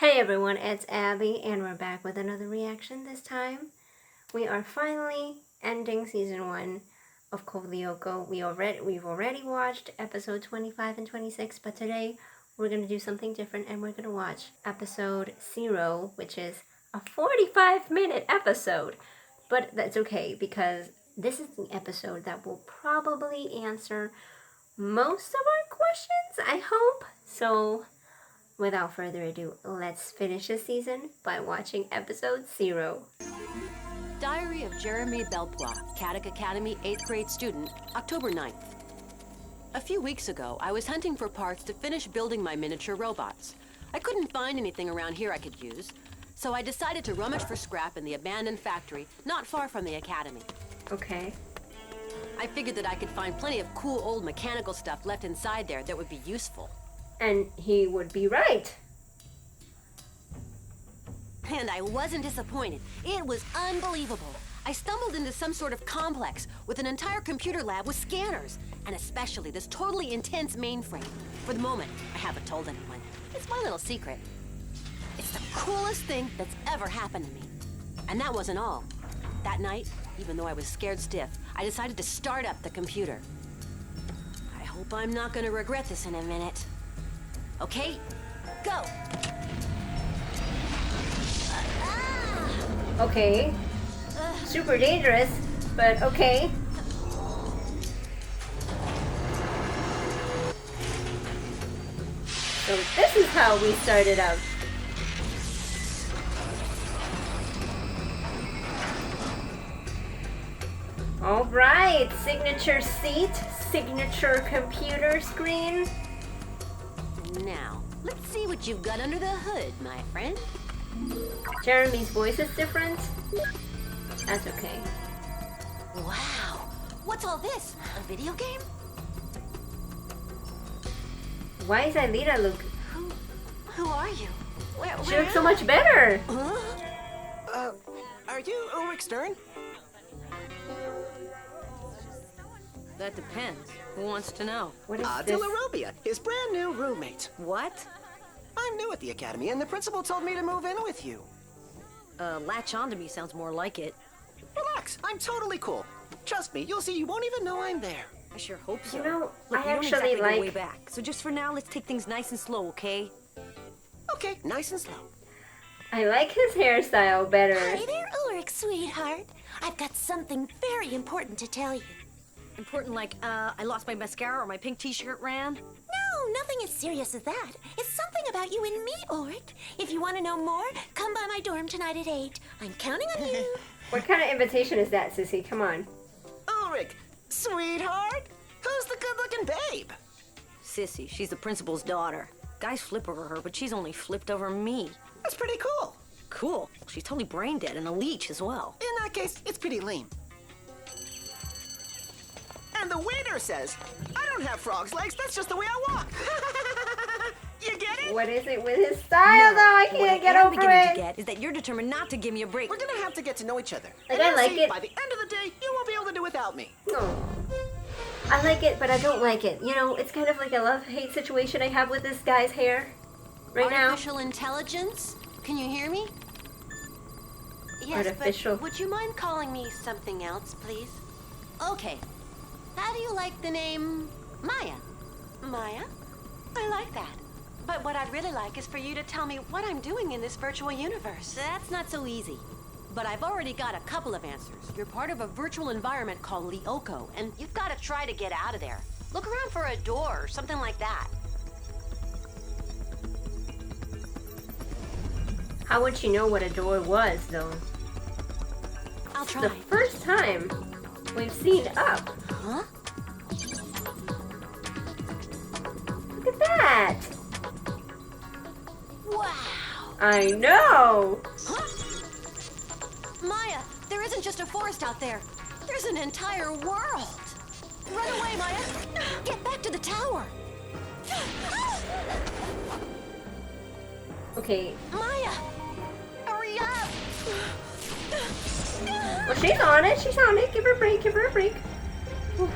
Hey everyone, it's Abby, and we're back with another reaction this time. We are finally ending season 1 of Lyoko. We've already watched episode 25 and 26, but today we're going to do something different and we're going to watch episode 0, which is a 45-minute episode. But that's okay, because this is the episode that will probably answer most of our questions, I hope. So without further ado, let's finish this season by watching episode 0. Diary of Jeremy Belpois, Caddick Academy 8th grade student, October 9th. A few weeks ago, I was hunting for parts to finish building my miniature robots. I couldn't find anything around here I could use, so I decided to rummage for scrap in the abandoned factory not far from the academy. Okay. I figured that I could find plenty of cool old mechanical stuff left inside there that would be useful. And he would be right. And I wasn't disappointed. It was unbelievable. I stumbled into some sort of complex with an entire computer lab with scanners, and especially this totally intense mainframe. For the moment, I haven't told anyone. It's my little secret. It's the coolest thing that's ever happened to me. And that wasn't all. That night, even though I was scared stiff, I decided to start up the computer. I hope I'm not gonna regret this in a minute. Okay, go! Okay. Super dangerous, but okay. So this is how we started out. All right, signature seat, signature computer screen. Now, let's see what you've got under the hood, my friend. Jeremy's voice is different. That's okay. Wow! What's all this? A video game? Why is Alita look? Who are you? She looks so much better. Huh? Are you Ulrich Stern? That depends. Who wants to know? What is De this? La Robia, his brand new roommate. What? I'm new at the academy, and the principal told me to move in with you. Latch on to me sounds more like it. Relax, I'm totally cool. Trust me, you'll see you won't even know I'm there. I sure hope so. You know, Look, I we don't actually exactly go like- way back. So just for now, let's take things nice and slow, okay? Okay, nice and slow. I like his hairstyle better. Hi there, Ulrich, sweetheart. I've got something very important to tell you. Important like, I lost my mascara or my pink t-shirt ran? No, nothing as serious as that. It's something about you and me, Ulrich. If you want to know more, come by my dorm tonight at 8. I'm counting on you. What kind of invitation is that, sissy? Come on. Ulrich, sweetheart, who's the good-looking babe? Sissy, she's the principal's daughter. Guys flip over her, but she's only flipped over me. That's pretty cool. Cool. She's totally brain dead and a leech as well. In that case, it's pretty lame. And the waiter says, I don't have frog's legs, that's just the way I walk. You get it? What is it with his style, though? I can't get I'm over beginning it. to get is that you're determined not to give me a break. We're gonna have to get to know each other. Like, And I you'll like see, it. by the end of the day, you won't be able to do without me. No. I like it, but I don't like it. You know, it's kind of like a love-hate situation I have with this guy's hair right now. Artificial intelligence? Can you hear me? Yes, Artificial. but would you mind calling me something else, please? Okay. How do you like the name Maya? Maya? I like that. But what I'd really like is for you to tell me what I'm doing in this virtual universe. That's not so easy. But I've already got a couple of answers. You're part of a virtual environment called Lyoko, and you've got to try to get out of there. Look around for a door or something like that. How would she know what a door was, though? I'll try. The first time we've seen up. Huh? Look at that. Wow! I know. Huh? Maya, there isn't just a forest out there. There's an entire world. Run away, Maya. Get back to the tower. Okay. Maya, hurry up. Well, she's on it. She's on it. Give her a break. Give her a break. Whew.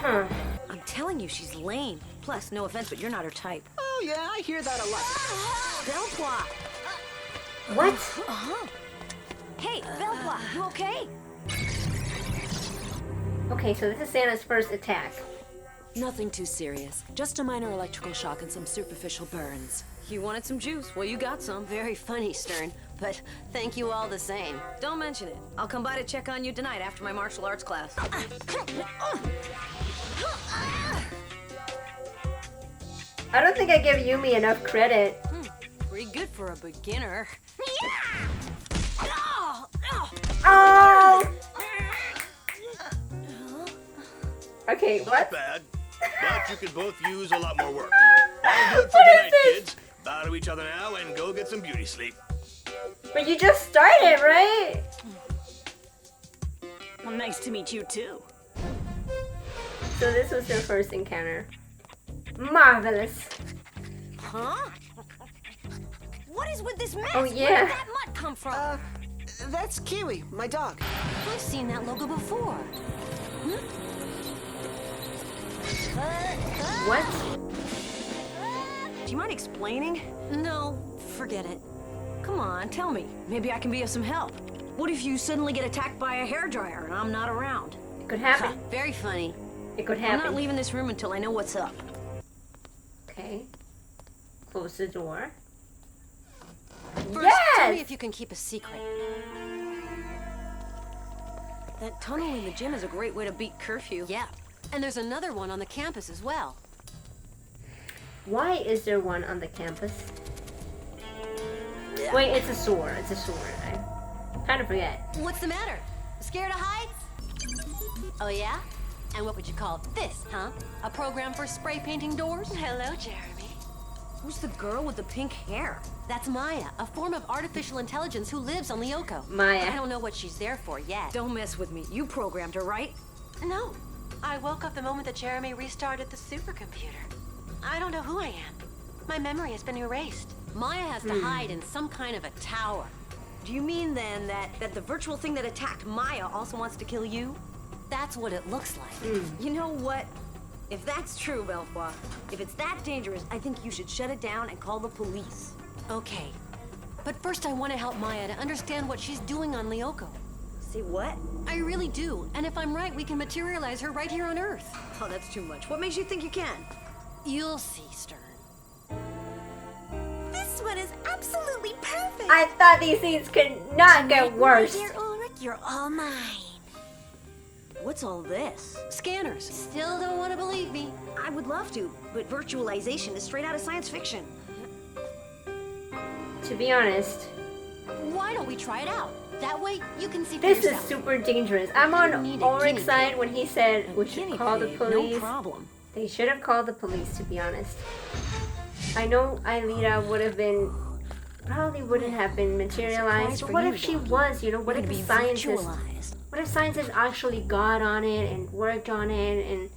Huh. Huh. I'm telling you, she's lame. Plus, no offense, but you're not her type. Oh, yeah, I hear that a lot. Belpois! What? Hey, Belpois, you okay? Okay, so this is Santa's first attack. Nothing too serious. Just a minor electrical shock and some superficial burns. You wanted some juice? Well, you got some. Very funny, Stern, but thank you all the same. Don't mention it. I'll come by to check on you tonight after my martial arts class. I don't think I give Yumi enough credit. Pretty good for a beginner. Oh! Okay, Not what? bad, but you could both use a lot more work. That'll do it for What is tonight, this? kids. Bow to each other now and go get some beauty sleep. But you just started, right? Well, nice to meet you, too. So this was their first encounter. Marvelous. Huh? What is with this mess? Oh, Where yeah. did that mud come from? That's Kiwi, my dog. I've seen that logo before. What? Do you mind explaining? No, forget it. Come on, tell me. Maybe I can be of some help. What if you suddenly get attacked by a hairdryer and I'm not around? It could happen. Very funny. It could I'm happen. not leaving this room until I know what's up. Okay. Close the door. First, tell Yes! me if you can keep a secret. That tunnel in the gym is a great way to beat curfew. Yeah, and there's another one on the campus as well. Why is there one on the campus? Wait, it's a sword. It's a sword. I kind of forget. What's the matter? Scared of heights? Oh yeah? And what would you call this, huh? A program for spray painting doors? Hello, Jeremy. Who's the girl with the pink hair? That's Maya, a form of artificial intelligence who lives on Lyoko. Maya. I don't know what she's there for yet. Don't mess with me. You programmed her, right? No, I woke up the moment that Jeremy restarted the supercomputer. I don't know who I am. My memory has been erased. Maya has to hide in some kind of a tower. Do you mean then that the virtual thing that attacked Maya also wants to kill you? That's what it looks like. You know what? If that's true, Belfois, if it's that dangerous, I think you should shut it down and call the police. Okay. But first I want to help Maya to understand what she's doing on Lyoko. See what? I really do. And if I'm right, we can materialize her right here on Earth. Oh, that's too much. What makes you think you can? You'll see, Stern. This one is absolutely perfect. I thought these scenes could not get worse. Dear Ulrich, you're all mine. What's all this? Scanners. Still don't want to believe me. I would love to, but virtualization is straight out of science fiction. To be honest, Why don't we try it out? That way you can see for this is yourself. super dangerous. I'm You on need a Ulrich's guinea side pig. when he said we should Guinea call the pig, police. No problem. They should have called the police, to be honest. I know Aelita would have been, probably wouldn't have been materialized, Surprise but for what you, if she doggy. was, you know? What You're if gonna the be scientists, virtualized. what if scientists actually got on it and worked on it and,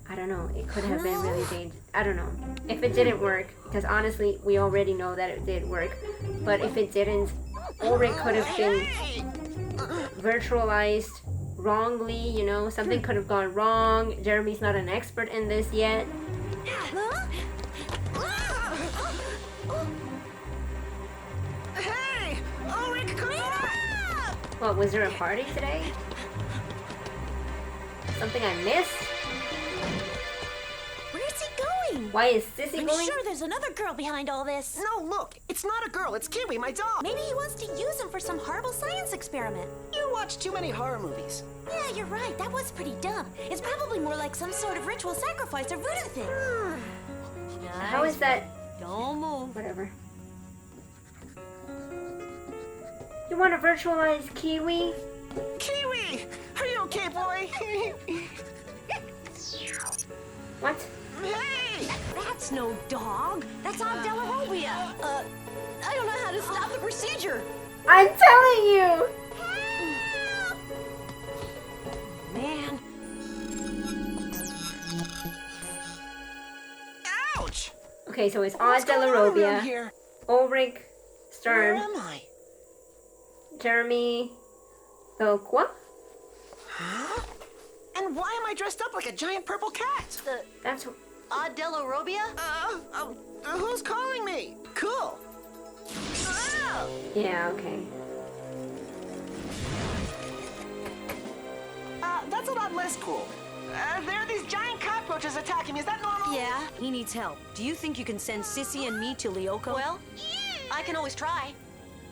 I don't know, it could have been really dangerous. I don't know. If it didn't work, because honestly, we already know that it did work, but if it didn't, Ulrich could have been virtualized wrongly, you know? Something could have gone wrong. Jeremy's not an expert in this yet. Hey! Ulrich, come on! What, was there a party today? Something I missed? Where's he going? Why is Sissy I'm going? sure there's another girl behind all this. No, look, it's not a girl, it's Kiwi, my dog. Maybe he wants to use him for some horrible science experiment. You watch too many horror movies. Yeah, you're right. That was pretty dumb. It's probably more like some sort of ritual sacrifice or voodoo thing. How is that? Don't move. Whatever. You want to virtualize Kiwi? Kiwi! Are you okay, boy? What? Hey! That's no dog. That's Aunt Delarobia. I don't know how to stop the procedure. I'm telling you! Man, Ouch! Okay, so it's Aunt What's going on around Delarobia, here? Ulrich, Where Stern, am I? Jeremy, Lyoko. Huh? And And why am I dressed up like a giant purple cat? That's Adelorobia? Who's calling me? Cool. yeah, okay. That's a lot less cool. There are these giant cockroaches attacking me. Is that normal? Yeah. He needs help. Do you think you can send Sissy and me to Lyoko? Well, I can always try.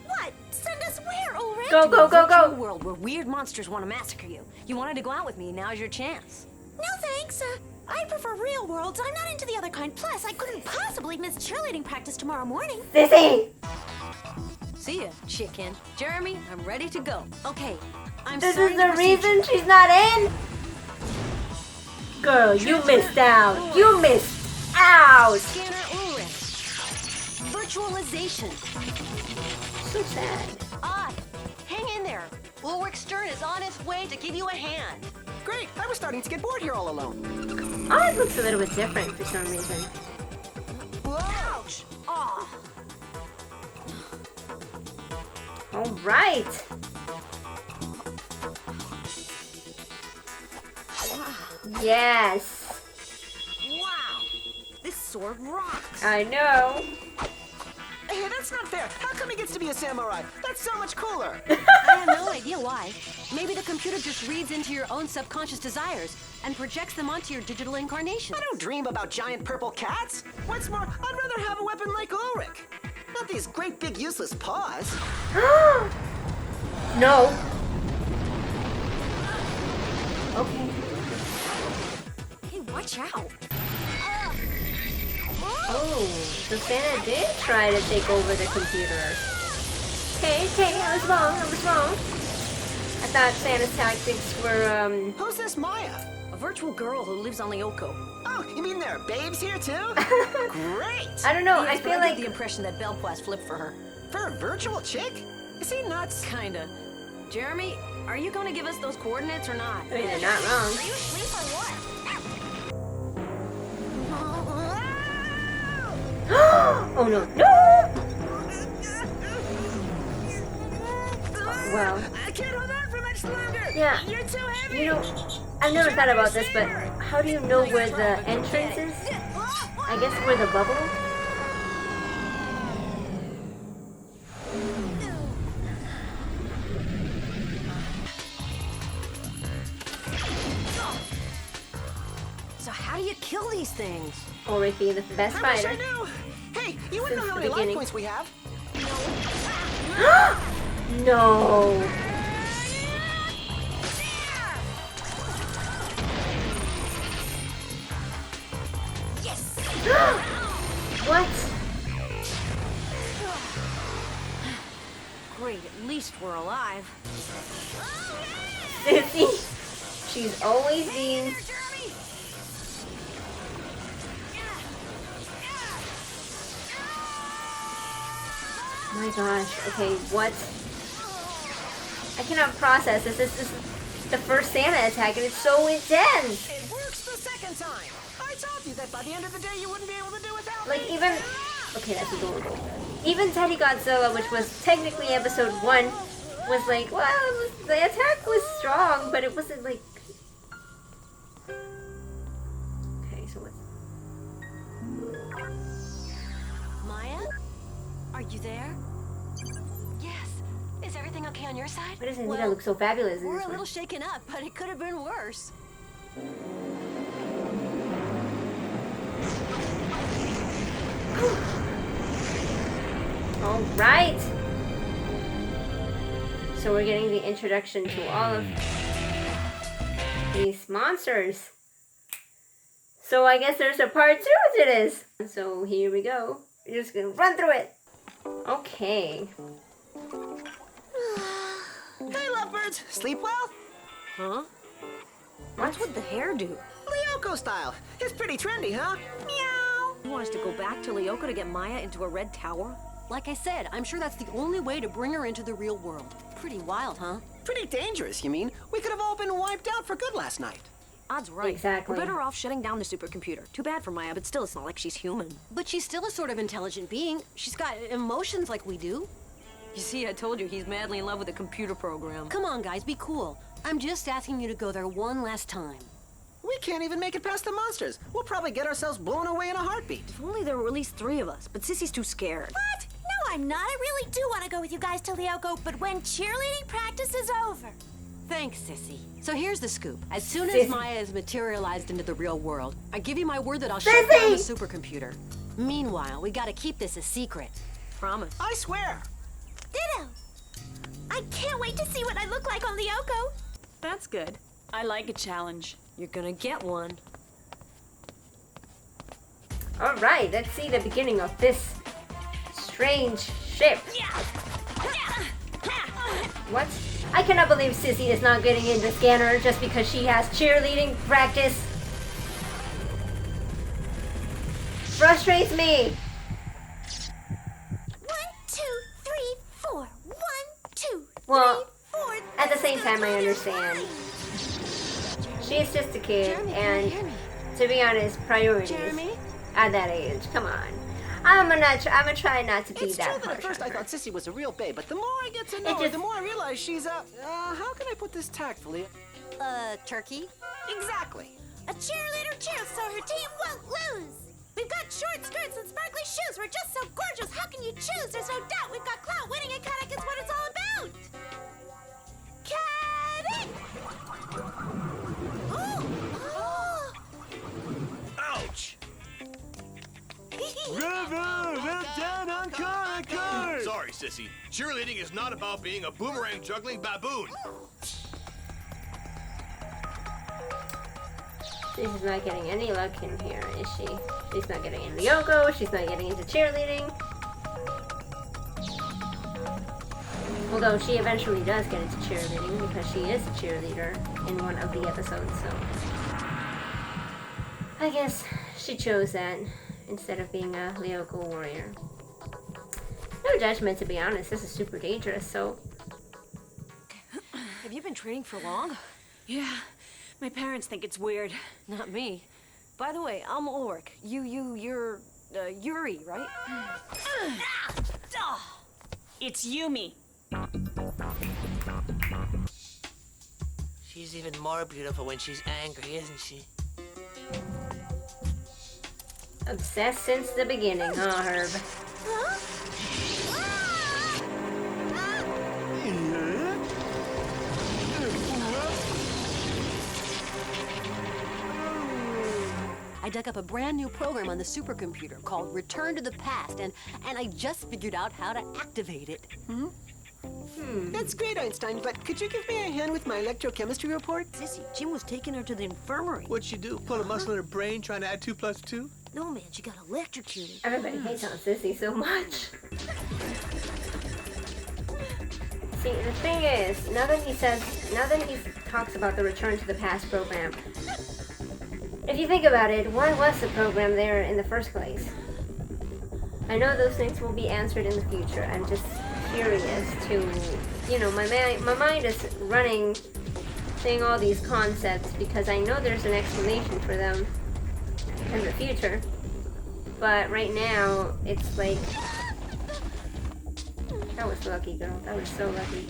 What? Send us where, Ulrich? Go, go, go, Virtual go! world where weird monsters want to massacre you. You wanted to go out with me. Now's your chance. No thanks. I prefer real worlds. I'm not into the other kind. Plus, I couldn't possibly miss cheerleading practice tomorrow morning. Sissy! See ya, chicken. Jeremy, I'm ready to go. Okay. I'm This sorry is to the proceed. reason she's not in? Girl, you missed out. You missed out. Scanner Ulrich. Virtualization. So sad. Odd. Hang in there. Ulrich Stern is on his way to give you a hand. Great. I was starting to get bored here all alone. Oh, it looks a little bit different for some reason. Ouch! Aw, All right. Yes. wow. This sword rocks. I know. Hey, that's not fair. How come he gets to be a samurai? That's so much cooler. I have no idea why. Maybe the computer just reads into your own subconscious desires and projects them onto your digital incarnation. I don't dream about giant purple cats. What's more, I'd rather have a weapon like Ulrich. Not these great big useless paws. No. Okay. Hey, watch out. Oh, so Santa did try to take over the computer. Okay, I was wrong. I thought Santa's tactics were, Who's this Maya? A virtual girl who lives on Lyoko. Oh, you mean there are babes here too? Great! I don't know, Yes, I but feel get like... the impression that Belpoise flipped for her. For a virtual chick? Is he nuts? Kinda. Jeremy, are you going to give us those coordinates or not? I mean, they're not wrong. You asleep or what? Oh no, no! Well, I can't hold on for much longer. yeah, You're too heavy. you know, I've never thought about this, but how do you know where the entrance is? I guess where the bubble? So how do you kill these things? Ulrich being the best I wish I fighter. knew. Hey, you wouldn't Since know how the many life beginning. points we have. No. What? Great, at least we're alive. Sissy, she's always been... My gosh, okay, what? I cannot process this. This is the first Santa attack and it's so intense! It works the second time. I told you that by the end of the day you wouldn't be able to do without Like me. even... Okay, that's adorable. Even Teddy Godzilla, which was technically episode 1, was like, well, the attack was strong, but it wasn't like... Okay, so what's... Maya? Are you there? Yes. Is everything okay on your side? Why does Anita look so fabulous in We're this a one? little shaken up, but it could have been worse. All right. So we're getting the introduction to all of these monsters. So I guess there's a part 2 to this. So here we go. We're just gonna run through it. Okay. Hey, lovebirds. Sleep well? Huh? What's with the hairdo? Lyoko style. It's pretty trendy, huh? Meow. You want us to go back to Lyoko to get Maya into a red tower? Like I said, I'm sure that's the only way to bring her into the real world. Pretty wild, huh? Pretty dangerous, you mean? We could have all been wiped out for good last night. Odds right. Exactly. We're better off shutting down the supercomputer. Too bad for Maya, but still, it's not like she's human. But she's still a sort of intelligent being. She's got emotions like we do. You see, I told you he's madly in love with a computer program. Come on, guys, be cool. I'm just asking you to go there one last time. We can't even make it past the monsters. We'll probably get ourselves blown away in a heartbeat. If only there were at least 3 of us, but Sissy's too scared. What? No, I'm not. I really do want to go with you guys to Lyoko, but when cheerleading practice is over. Thanks, Sissy. So here's the scoop. As soon as Sissy. Maya is materialized into the real world, I give you my word that I'll shut down the supercomputer. Meanwhile, we gotta keep this a secret. Promise. I swear. Ditto. I can't wait to see what I look like on Lyoko. That's good. I like a challenge. You're gonna get one. Alright, let's see the beginning of this strange ship. What? I cannot believe Sissy is not getting in the scanner just because she has cheerleading practice. Frustrates me. 1, 2, 3, 4. 1, 2, Well, 3, 4. at the same time, I understand. She's just a kid, and to be honest, priorities at that age. Come on. I'm gonna try not to be It's true that that at harsh first on I her. thought Sissy was a real babe, but the more I get to know her, just- the more I realize she's how can I put this tactfully? Turkey? Exactly. A cheerleader cheers so her team won't lose. We've got short skirts and sparkly shoes. We're just so gorgeous. How can you choose? There's no doubt we've got clout. Winning at Kadak is what it's all about. Kadak! Oh! Ouch! Sorry, sissy. Cheerleading is not about being a boomerang juggling baboon. She's not getting any luck in here, is she? She's not getting into Lyoko. She's not getting into cheerleading. Although she eventually does get into cheerleading because she is a cheerleader in one of the episodes, so I guess she chose that instead of being a Lyoko warrior. No judgment, to be honest. This is super dangerous, so Have you been training for long? Yeah, my parents think it's weird. Not me. By the way, I'm Ulrich. You're Yuri, right? It's Yumi. She's even more beautiful when she's angry, isn't she? obsessed since the beginning, huh, Herb? I dug up a brand new program on the supercomputer called Return to the Past, and I just figured out how to activate it. That's great, Einstein, but could you give me a hand with my electrochemistry report? Sissy, Jim was taking her to the infirmary. What'd she do? Pull a muscle in her brain trying to add 2 + 2? No, man, she got electrocuted. Everybody hates on Sissy so much. See, the thing is, now that he talks about the Return to the Past program, if you think about it, why was the program there in the first place? I know those things will be answered in the future. I'm just curious to, you know, my mind is running, saying all these concepts because I know there's an explanation for them in the future. But right now, it's like, that was lucky, girl. That was so lucky.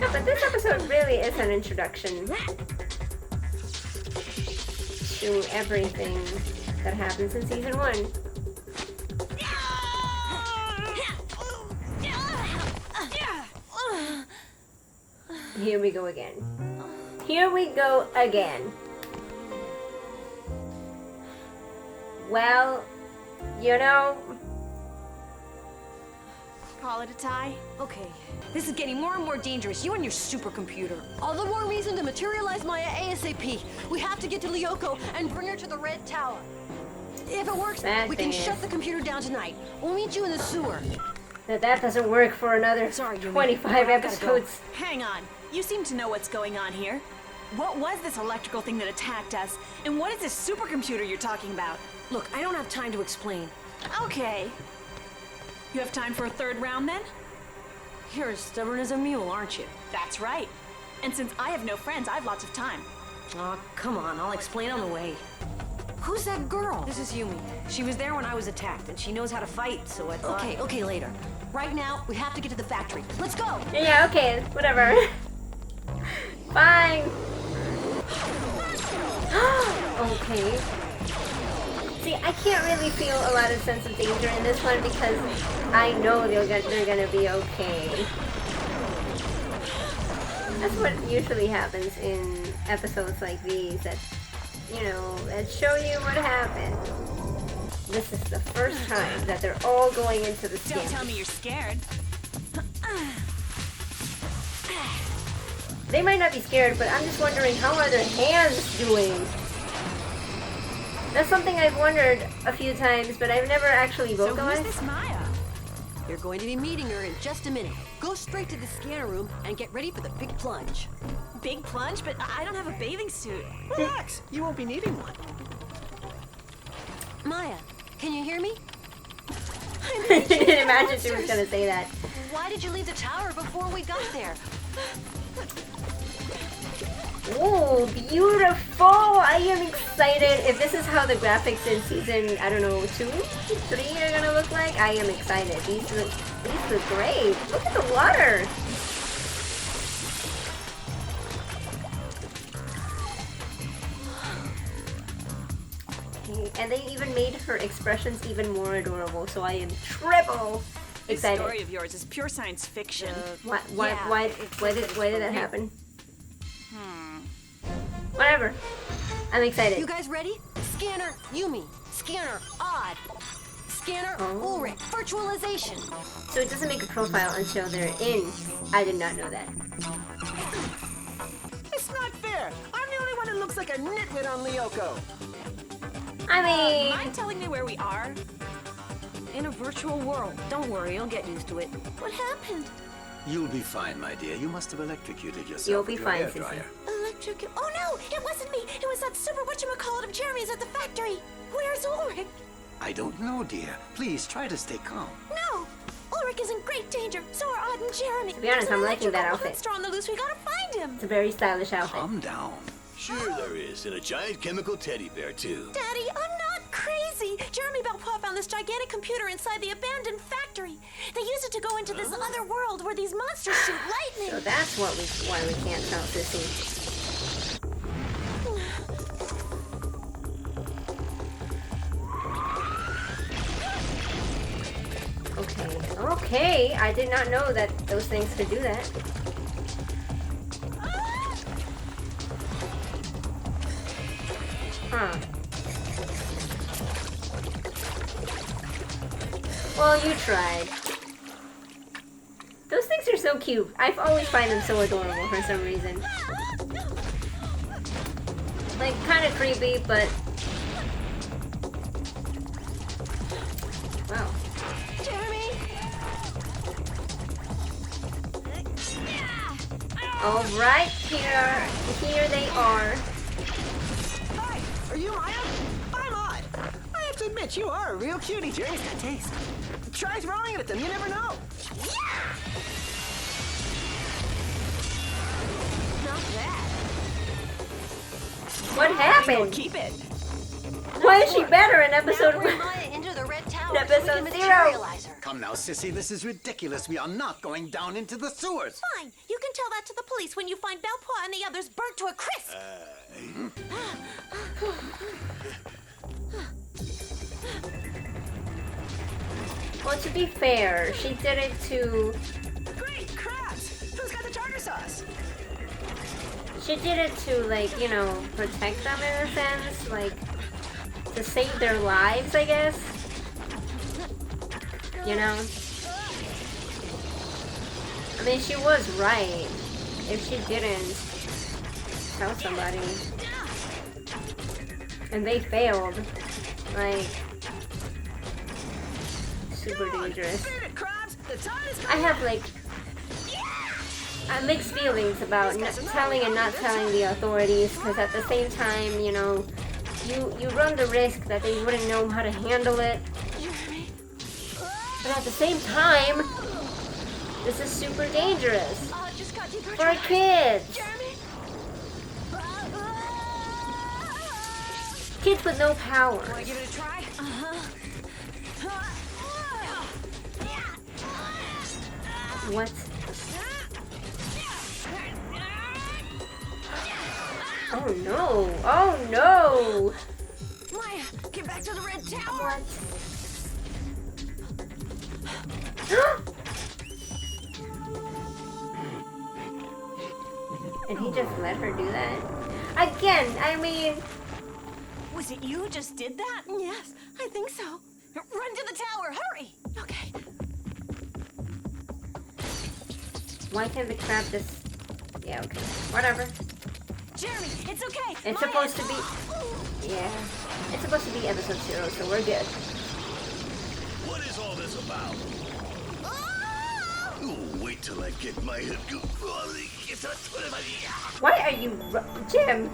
No, but this episode really is an introduction to everything that happens in season 1. Here we go again. Here we go again. Well, you know, Call it a tie? Okay, this is getting more and more dangerous. You and your supercomputer. All the more reason to materialize Maya ASAP. We have to get to Lyoko and bring her to the Red Tower. If it works, Bad we can thing shut is- the computer down tonight. We'll meet you in the sewer. that doesn't work for another Sorry, Yumi. 25 I gotta episodes. Hang on. You seem to know what's going on here. What was this electrical thing that attacked us? And what is this supercomputer you're talking about? Look, I don't have time to explain. Okay. You have time for a third round then? You're as stubborn as a mule, aren't you? That's right. And since I have no friends, I have lots of time. Aw, come on, I'll explain on the way. Who's that girl? This is Yumi. She was there when I was attacked, and she knows how to fight, so I thought... Okay, later. Right now, we have to get to the factory. Let's go! Yeah, okay, whatever. Fine. Okay. See, I can't really feel a lot of sense of danger in this one because I know they're gonna be okay. That's what usually happens in episodes like these that, you know, that show you what happened. This is the first time that they're all going into the skin. Don't tell me you're scared. They might not be scared, but I'm just wondering, how are their hands doing? That's something I've wondered a few times, but I've never actually So vocalized. who's this Maya? You're going to be meeting her in just a minute. Go straight to the scanner room and get ready for the big plunge. Big plunge, but I don't have a bathing suit. Relax, you won't be needing one. Maya, can you hear me? I didn't imagine she was gonna say that. Why did you leave the tower before we got there? Ooh, beautiful! I am excited. If this is how the graphics in season, I don't know, 2, 3 are gonna look like, I am excited. These look great. Look at the water. Okay, and they even made her expressions even more adorable, so I am triple This excited. story of yours is pure science fiction. Why did that happen? Whatever. I'm excited. You guys ready? Scanner Yumi. Scanner Odd. Scanner Ulrich. Virtualization. So it doesn't make a profile until they're in. I did not know that. It's not fair. I'm the only one who looks like a nitwit on Lyoko. I mean, Mind telling me where we are? In a virtual world. Don't worry, you'll get used to it. What happened? You'll be fine, my dear. You must have electrocuted yourself. You'll be with your fine, hairdryer. Electric. Oh no, it wasn't me. It was that super whatchamacallit of Jeremy's at the factory. Where's Ulrich? I don't know, dear. Please try to stay calm. No! Ulrich is in great danger. So are Odd and Jeremy. to be honest, I'm liking that outfit. Monster on the loose. We gotta find him. It's a very stylish outfit. Calm down. Sure there is, and a giant chemical teddy bear, too. Daddy, I'm not crazy. Jeremy Belpois found this gigantic computer inside the abandoned factory. They use it to go into this other world where these monsters shoot lightning. So that's why we can't tell Sissy. Okay, I did not know that those things could do that. Huh. Well, you tried. Those things are so cute. I always find them so adorable for some reason. Like, kind of creepy, but... Wow. Jeremy! Alright, here they are. Hi, are you Maya? I'm Odd. I have to admit, you are a real cutie. Jeremy's got taste. Try throwing it at them, you never know. Not bad. What happened? Keep it. Why is she better in episode Now bring 1? Maya into the red tower In so we episode can 0. materialize her. Come now, sissy. This is ridiculous. We are not going down into the sewers. Fine. You can tell that to the police when you find Belpois and the others burnt to a crisp. Well, to be fair, she did it to... Great crabs! Who's got the tartar sauce? She did it to, like, you know, protect them in a sense. Like, to save their lives, I guess. You know? I mean, she was right. If she didn't tell somebody and they failed, like, super dangerous. Spin it, crabs! The tide is I coming! have, like, mixed feelings about telling and not telling the authorities, because at the same time, you know, you run the risk that they wouldn't know how to handle it. But at the same time, this is super dangerous Just got deeper. for kids. Jeremy? Kids with no power. Want to give it a try? What? Oh no! Oh no! Maya, get back to the red tower. What? And he just let her do that? Again, I mean... Was it you who just did that? Yes, I think so. Run to the tower, hurry! Okay. Why can't the crab just... Yeah, okay. Whatever. Jeremy, it's okay. It's Maya. supposed to be... Yeah. It's supposed to be episode 0, so we're good. What is all this about? Oh, wait till I get my... Why are you... Jim!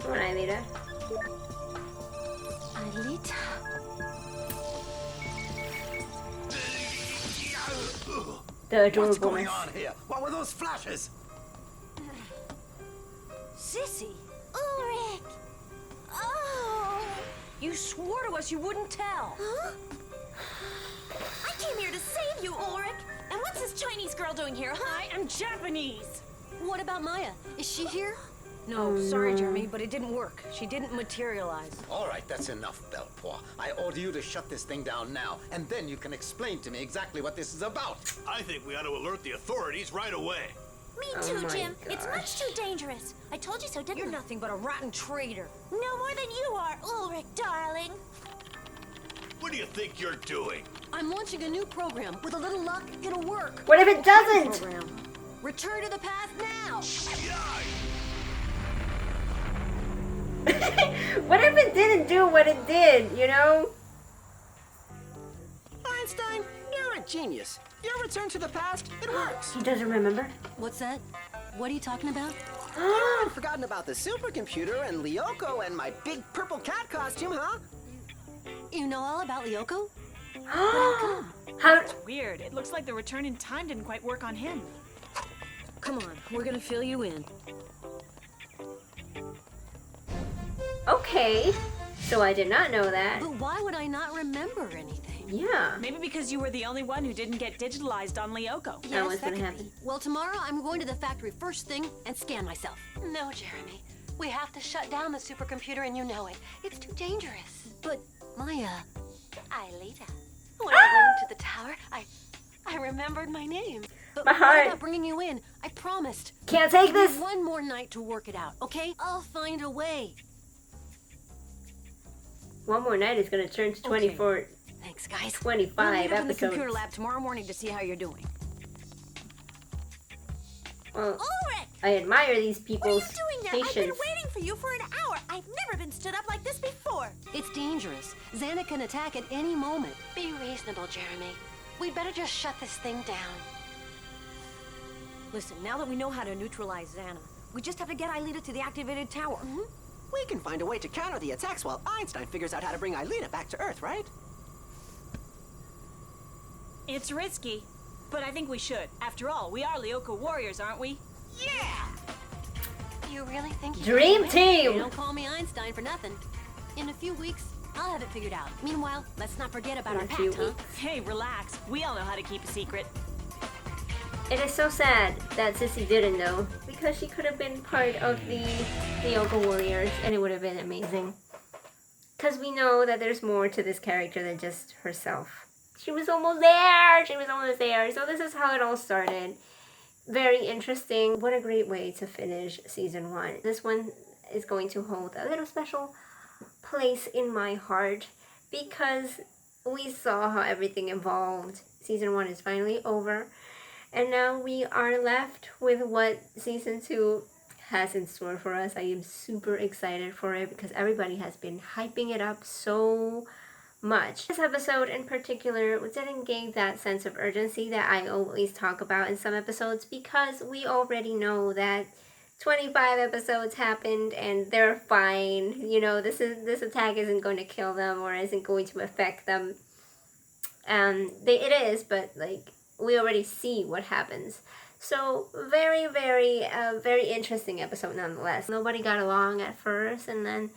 Come on, Aelita. Aelita. The What's going adorableness. on here? What were those flashes? Sissy, Ulrich! Oh! you swore to us you wouldn't tell. Huh? I came here to save you, Ulrich! And what's this Chinese girl doing here, huh? I am Japanese. What about Maya? Is she here? No, sorry, Jeremy, but it didn't work. She didn't materialize. All right, that's enough, Belpois. I order you to shut this thing down now, and then you can explain to me exactly what this is about. I think we ought to alert the authorities right away. Me Oh too, my Jim. It's gosh. much too dangerous. I told you so, didn't You're I? nothing but a rotten traitor. No more than you are, Ulrich, darling. What do you think you're doing? I'm launching a new program. With a little luck, it'll work. What if it doesn't? Program. Return to the past now. What if it didn't do what it did, you know? Einstein, you're a genius. Your return to the past, it works. He doesn't remember? What's that? What are you talking about? I've forgotten about the supercomputer and Lyoko and my big purple cat costume, huh? You know all about Lyoko? How? Weird. It looks like the return in time didn't quite work on him. Come on, we're gonna fill you in. Okay. So I did not know that. But why would I not remember anything? Yeah. Maybe because you were the only one who didn't get digitalized on Lyoko. That was gonna could happen. be. Well, tomorrow I'm going to the factory first thing and scan myself. No, Jeremy. We have to shut down the supercomputer and you know it. It's too dangerous. But, Maya, Aelita, when I went into the tower, I remembered my name. But My what heart. about bringing you in? I promised. Can't take Give me this. one more night to work it out, okay? I'll find a way. One more night is gonna turn to 24, Thanks, guys. 25 We'll meet up in the episodes. computer lab tomorrow morning to see how you're doing. Well, Ulrich! I admire these What are you people's doing there? I've been patience. waiting for you for an hour. I've never been stood up like this before. It's dangerous. XANA can attack at any moment. Be reasonable, Jeremy. We'd better just shut this thing down. Listen, now that we know how to neutralize XANA, we just have to get Aelita to the activated tower. We can find a way to counter the attacks while Einstein figures out how to bring Aelita back to Earth, right? It's risky, but I think we should. After all, we are Lyoko warriors, aren't we? You really think you Dream can do it? team! They don't call me Einstein for nothing. In a few weeks, I'll have it figured out. Meanwhile, let's not forget about In our a few pact, huh? weeks. Hey, relax. We all know how to keep a secret. It is so sad that Sissy didn't know, because she could have been part of the Lyoko Warriors, and it would have been amazing. Because we know that there's more to this character than just herself. She was almost there! She was almost there! So this is how it all started. Very interesting. What a great way to finish Season 1. This one is going to hold a little special place in my heart, because we saw how everything evolved. Season 1 is finally over. And now we are left with what Season 2 has in store for us. I am super excited for it because everybody has been hyping it up so much. This episode in particular didn't give that sense of urgency that I always talk about in some episodes, because we already know that 25 episodes happened and they're fine. You know, this attack isn't going to kill them or isn't going to affect them. It is, but like, we already see what happens. So very, very interesting episode nonetheless. Nobody got along at first, and then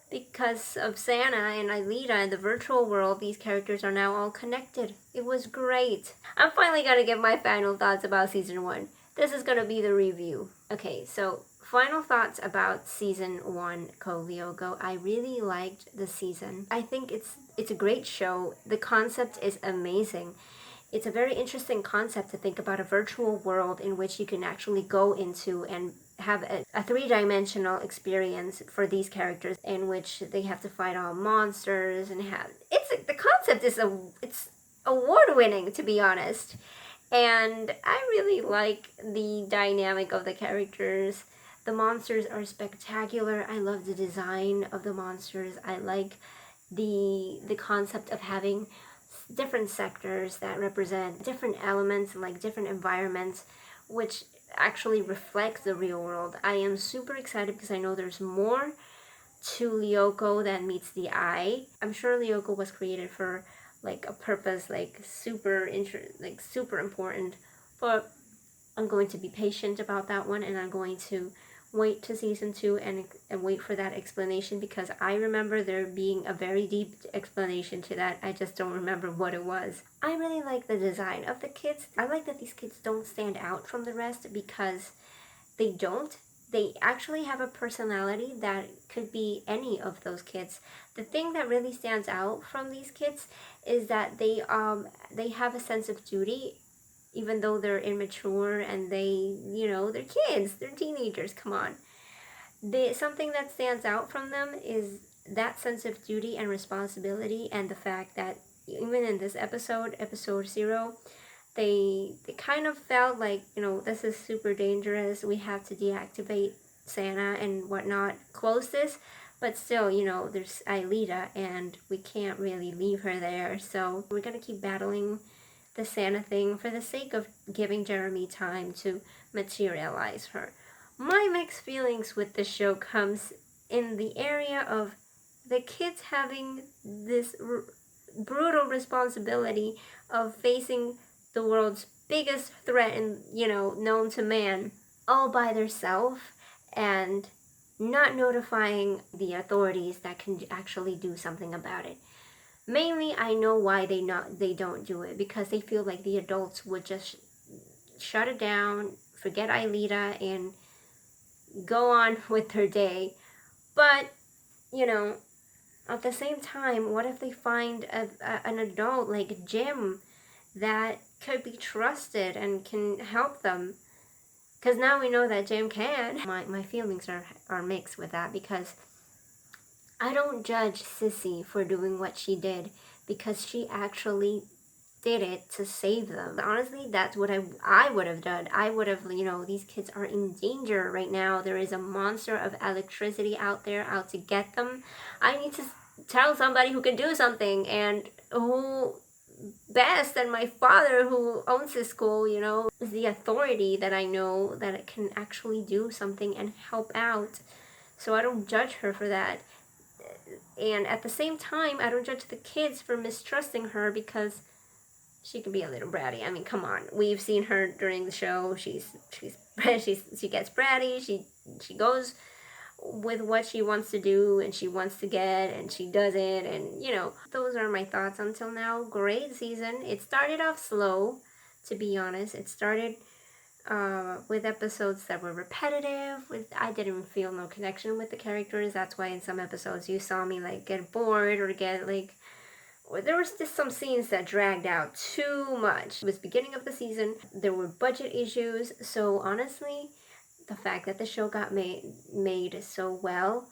because of XANA and Aelita in the virtual world, these characters are now all connected. It was great. I'm finally gonna give my final thoughts about season 1. This is gonna be the review. Okay, so final thoughts about season 1 Code Lyoko. I really liked the season. I think it's a great show. The concept is amazing. It's a very interesting concept to think about a virtual world in which you can actually go into and have a three-dimensional experience for these characters in which they have to fight all monsters and have the concept is it's award-winning, to be honest. And I really like the dynamic of the characters. The monsters are spectacular. I love the design of the monsters. I like the concept of having different sectors that represent different elements and like different environments, which actually reflects the real world. I am super excited because I know there's more to Lyoko than meets the eye. I'm sure Lyoko was created for like a purpose, like super important, but I'm going to be patient about that one, and I'm going to wait to season 2 and wait for that explanation, because I remember there being a very deep explanation to that. I just don't remember what it was. I really like the design of the kids. I like that these kids don't stand out from the rest, because they don't. They actually have a personality that could be any of those kids. The thing that really stands out from these kids is that they have a sense of duty, even though they're immature and they're kids, they're teenagers, come on. Something that stands out from them is that sense of duty and responsibility, and the fact that even in this episode 0, they kind of felt like, this is super dangerous, we have to deactivate XANA and whatnot, close this, but still, there's Aelita and we can't really leave her there, so we're gonna keep battling the XANA thing for the sake of giving Jeremy time to materialize her. My mixed feelings with the show comes in the area of the kids having this brutal responsibility of facing the world's biggest threat and known to man all by themselves, and not notifying the authorities that can actually do something about it. Mainly, I know why they don't do it, because they feel like the adults would just shut it down, forget Aelita, and go on with their day. But, at the same time, what if they find an adult like Jim that could be trusted and can help them? Because now we know that Jim can. My feelings are mixed with that, because I don't judge Sissy for doing what she did, because she actually did it to save them. Honestly, that's what I would have done. I would have, these kids are in danger right now. There is a monster of electricity out there, out to get them. I need to tell somebody who can do something, and who best than my father, who owns this school, is the authority that I know that it can actually do something and help out. So I don't judge her for that. And at the same time, I don't judge the kids for mistrusting her, because she can be a little bratty. I mean, come on. We've seen her during the show. She gets bratty. She goes with what she wants to do and she wants to get, and she does it, and those are my thoughts until now. Great season. It started off slow, to be honest. It started with episodes that were repetitive. I didn't feel no connection with the characters. That's why in some episodes you saw me get bored, or get there was just some scenes that dragged out too much. It was beginning of the season. There were budget issues. So honestly, the fact that the show got made so well,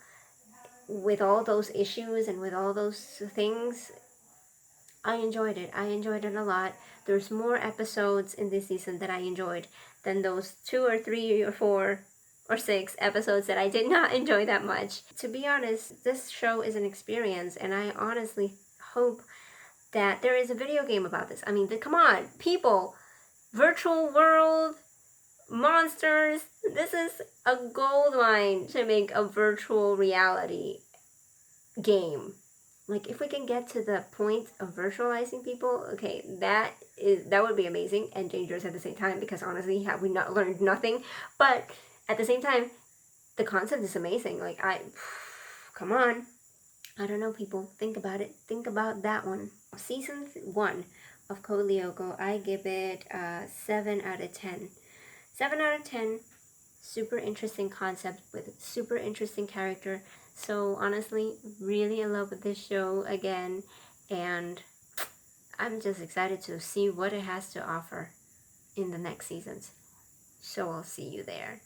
with all those issues and with all those things, I enjoyed it. I enjoyed it a lot. There's more episodes in this season that I enjoyed than those 2 or 3 or 4 or 6 episodes that I did not enjoy that much. To be honest, this show is an experience, and I honestly hope that there is a video game about this. I mean, come on, people, virtual world, monsters, this is a gold mine to make a virtual reality game. If we can get to the point of virtualizing people, okay, that that would be amazing and dangerous at the same time, because honestly, have we not learned nothing? But at the same time, the concept is amazing. Like, come on. I don't know, people. Think about it. Think about that one. Season 1 of Code Lyoko, I give it 7 out of 10. 7 out of 10. Super interesting concept with super interesting character. So honestly, really in love with this show again, and I'm just excited to see what it has to offer in the next seasons. So I'll see you there.